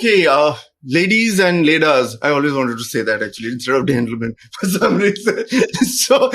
Okay, ladies and ladas. I always wanted to say that actually instead of gentlemen for some reason. So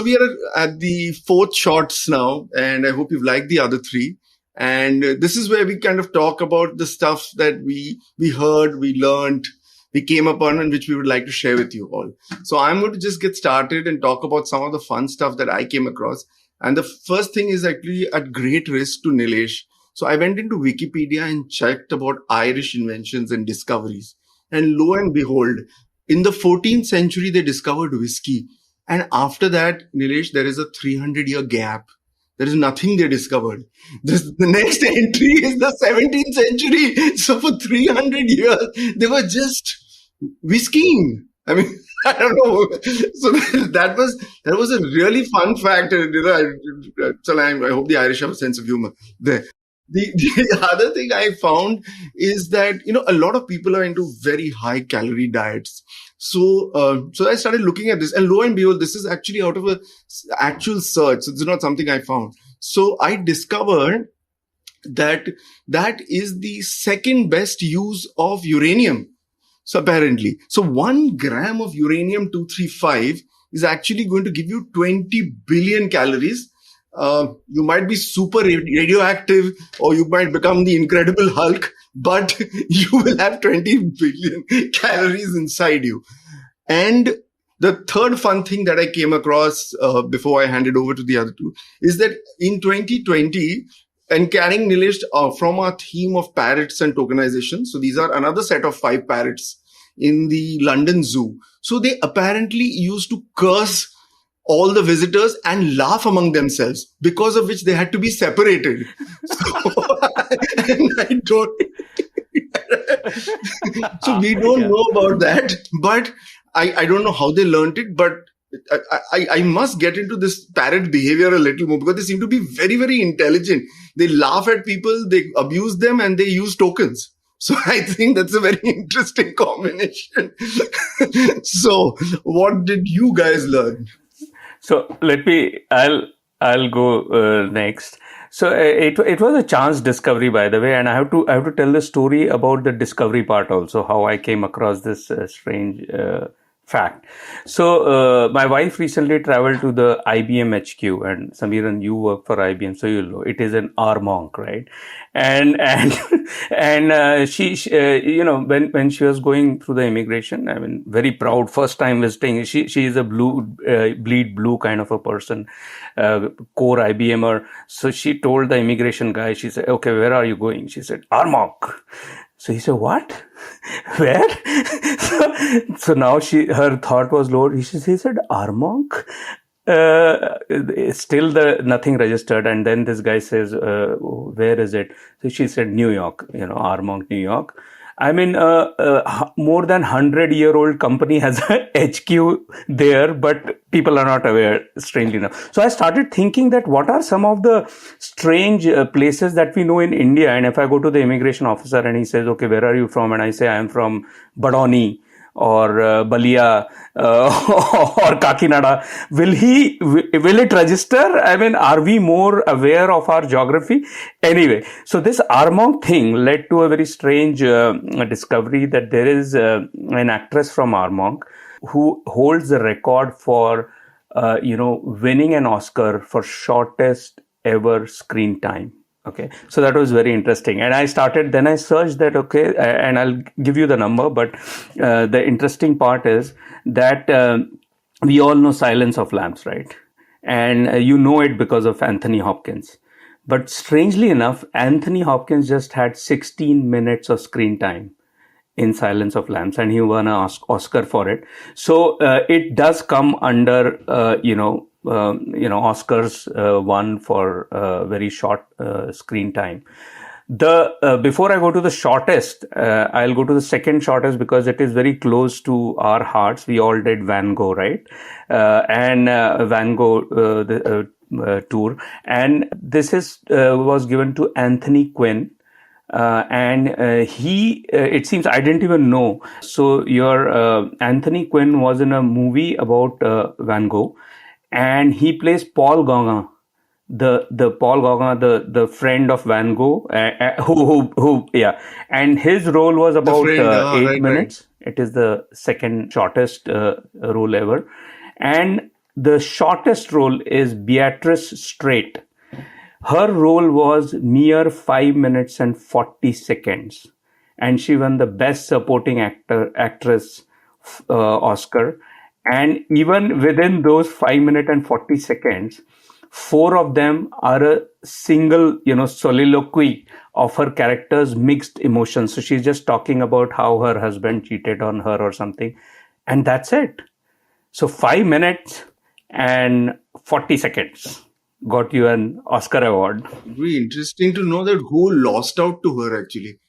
we are at the fourth shots now, and I hope you've liked the other three. And this is where we kind of talk about the stuff that we heard, we learned, we came upon, and which we would like to share with you all. So I'm going to just get started and talk about some of the fun stuff that I came across. And the first thing is actually at great risk to Nilesh. So I went into Wikipedia and checked about Irish inventions and discoveries. And lo and behold, in the 14th century, they discovered whiskey. And after that, Nilesh, there is a 300-year gap. There is nothing they discovered. The next entry is the 17th century. So for 300 years, they were just whiskeying. I mean, I don't know. So that was a really fun fact. I hope the Irish have a sense of humor there. The other thing I found is that, a lot of people are into very high calorie diets. So I started looking at this, and lo and behold, this is actually out of a actual search. So it's not something I found. So I discovered that is the second best use of uranium. So apparently, 1 gram of uranium-235 is actually going to give you 20 billion calories. You might be super radioactive, or you might become the Incredible Hulk, but you will have 20 billion calories inside you. And the third fun thing that I came across before I handed over to the other two is that in 2020, and carrying Nilesh from our theme of parrots and tokenization. So these are another set of 5 parrots in the London Zoo. So they apparently used to curse all the visitors and laugh among themselves, because of which they had to be separated. So we don't know about that, but I don't know how they learned it, but I must get into this parrot behavior a little more, because they seem to be very, very intelligent. They laugh at people, they abuse them, and they use tokens. So I think that's a very interesting combination. So what did you guys learn? So I'll go next. So it was a chance discovery, by the way, and I have to tell the story about the discovery part also, how I came across this strange fact. So my wife recently traveled to the IBM HQ, and Samiran, you work for IBM, so you'll know it is an Armonk, right? And she when she was going through the immigration, I mean, very proud, first time visiting. She is a bleed blue kind of a person, core IBMer. So she told the immigration guy, she said, "Okay, where are you going?" She said, "Armonk." So he said, "What? Where?" So now her thought was lowered. He said, "Armonk?" Still nothing registered. And then this guy says, "Where is it?" So she said, "New York, Armonk, New York." I mean, more than 100-year-old company has a HQ there, but people are not aware, strangely enough. So I started thinking that what are some of the strange places that we know in India? And if I go to the immigration officer and he says, "Okay, where are you from?" And I say, "I am from Badoni or Balia or Kakinada," will it register? I mean, are we more aware of our geography? Anyway, so this Armonk thing led to a very strange discovery that there is an actress from Armonk who holds the record for winning an Oscar for shortest ever screen time. Okay, so that was very interesting. And I searched that, okay, and I'll give you the number, but the interesting part is that we all know Silence of Lambs, right? And you know it because of Anthony Hopkins. But strangely enough, Anthony Hopkins just had 16 minutes of screen time in Silence of Lambs, and he won an Oscar for it. So it does come under, Oscars won for very short screen time. Before I go to the shortest, I'll go to the second shortest because it is very close to our hearts. We all did Van Gogh, right? And Van Gogh tour, and this was given to Anthony Quinn. It seems I didn't even know. So Anthony Quinn was in a movie about Van Gogh, and he plays Paul Gauguin, the Paul Gauguin, the friend of Van Gogh, yeah, and his role was about friend, 8 minutes. It is the second shortest role ever, and the shortest role is Beatrice Straight. Her role was mere 5 minutes and 40 seconds, and she won the Best Supporting Actress Oscar. And even within those 5 minutes and 40 seconds, 4 of them are a single, soliloquy of her character's mixed emotions. So she's just talking about how her husband cheated on her or something, and that's it. So 5 minutes and 40 seconds got you an Oscar award. Very interesting to know that who lost out to her actually.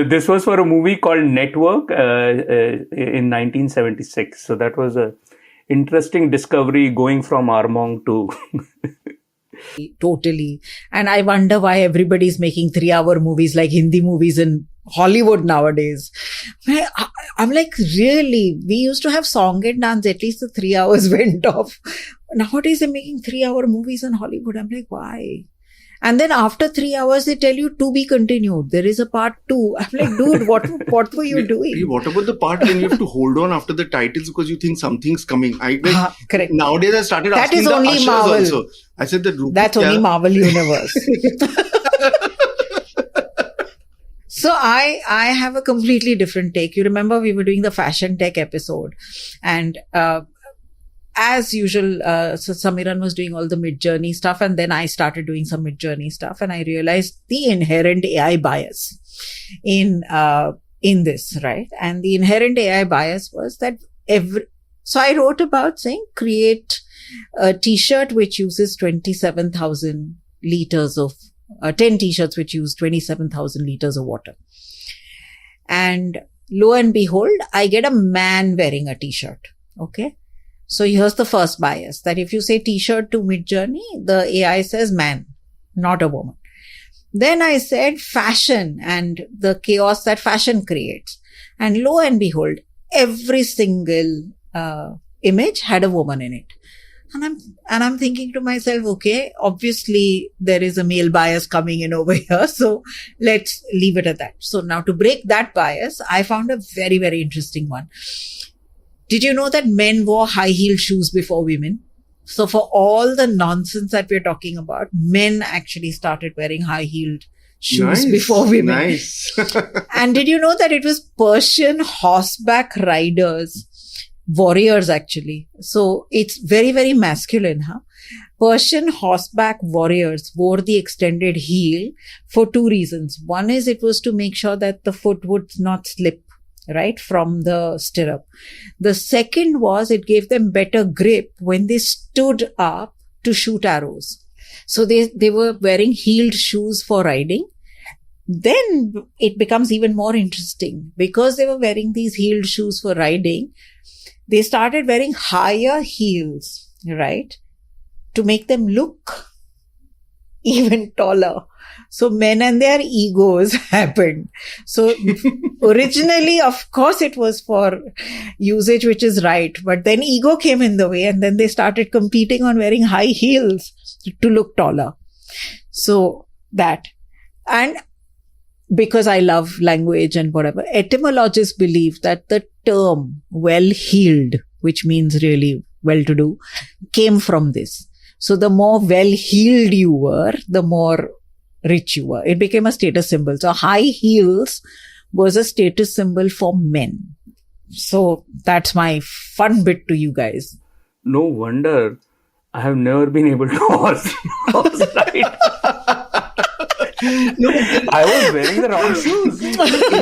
This was for a movie called Network in 1976. So that was a interesting discovery going from Armand to... Totally. And I wonder why everybody's making 3-hour movies like Hindi movies in Hollywood nowadays. I'm like, really? We used to have song and dance, at least the 3 hours went off. Nowadays they're making 3-hour movies in Hollywood. I'm like, why? And then after 3 hours, they tell you to be continued. There is a part 2. I'm like, dude, what were you doing? What about the part when you have to hold on after the titles because you think something's coming? Correct. Nowadays, I started asking the ushers Marvel. Also. I said that that's only Marvel Universe. So I have a completely different take. You remember we were doing the fashion tech episode, and as usual, so Samiran was doing all the mid-journey stuff, and then I started doing some mid-journey stuff, and I realized the inherent AI bias in this, right? And the inherent AI bias was that so I wrote about saying create a t-shirt which uses 27,000 liters of 10 t-shirts which use 27,000 liters of water. And lo and behold, I get a man wearing a t-shirt. Okay. So here's the first bias, that if you say t-shirt to Midjourney, the AI says man, not a woman. Then I said fashion and the chaos that fashion creates. And lo and behold, every single image had a woman in it. And I'm thinking to myself, okay, obviously there is a male bias coming in over here. So let's leave it at that. So now to break that bias, I found a very, very interesting one. Did you know that men wore high-heeled shoes before women? So for all the nonsense that we're talking about, men actually started wearing high-heeled shoes before women. Nice. And did you know that it was Persian horseback riders, warriors actually. So it's very, very masculine, huh? Persian horseback warriors wore the extended heel for 2 reasons. One is it was to make sure that the foot would not slip, right, from the stirrup. The second was it gave them better grip when they stood up to shoot arrows. So they were wearing heeled shoes for riding. Then it becomes even more interesting because they were wearing these heeled shoes for riding. They started wearing higher heels, right, to make them look even taller. So men and their egos happened. So originally, of course, it was for usage, which is right. But then ego came in the way and then they started competing on wearing high heels to look taller. So that. And because I love language and whatever, etymologists believe that the term well-heeled, which means really well-to-do, came from this. So the more well-heeled you were, the more rich you were. It became a status symbol. So high heels was a status symbol for men. So that's my fun bit to you guys. No wonder I have never been able to horse ride. No, I was wearing the wrong shoes. In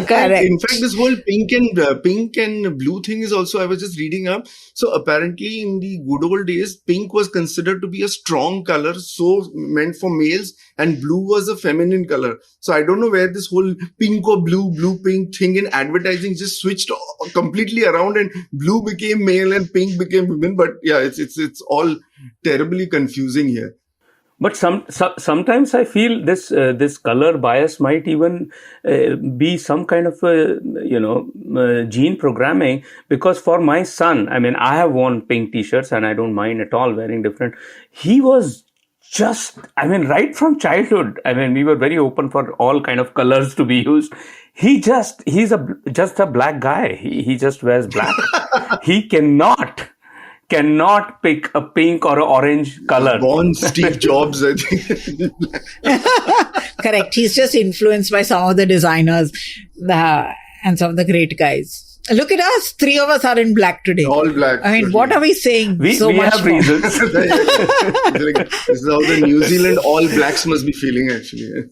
fact, this whole pink and blue thing is also, I was just reading up. So apparently in the good old days, pink was considered to be a strong color, so meant for males, and blue was a feminine color. So I don't know where this whole pink or blue pink thing in advertising just switched completely around, and blue became male and pink became women. But yeah, it's all terribly confusing here. But sometimes I feel this color bias might even be some kind of gene programming, because for my son, I mean, I have worn pink t-shirts and I don't mind at all wearing different. He was just, I mean, right from childhood, I mean, we were very open for all kind of colors to be used. He's just a black guy. He just wears black. He cannot pick a pink or an orange color. Born Steve Jobs, I think. Correct. He's just influenced by some of the designers and some of the great guys. Look at us. 3 of us are in black today. All black. I mean, what are we saying? We have reasons. This is how the New Zealand all blacks must be feeling, actually.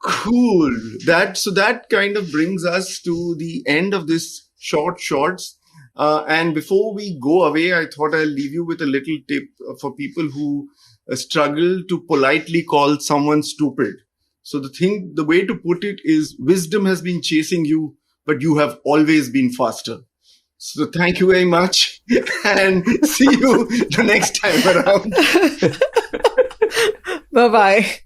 Cool. That kind of brings us to the end of this shorts. And before we go away, I thought I'll leave you with a little tip for people who struggle to politely call someone stupid. So the way to put it is, wisdom has been chasing you, but you have always been faster. So thank you very much, and see you the next time around. Bye-bye.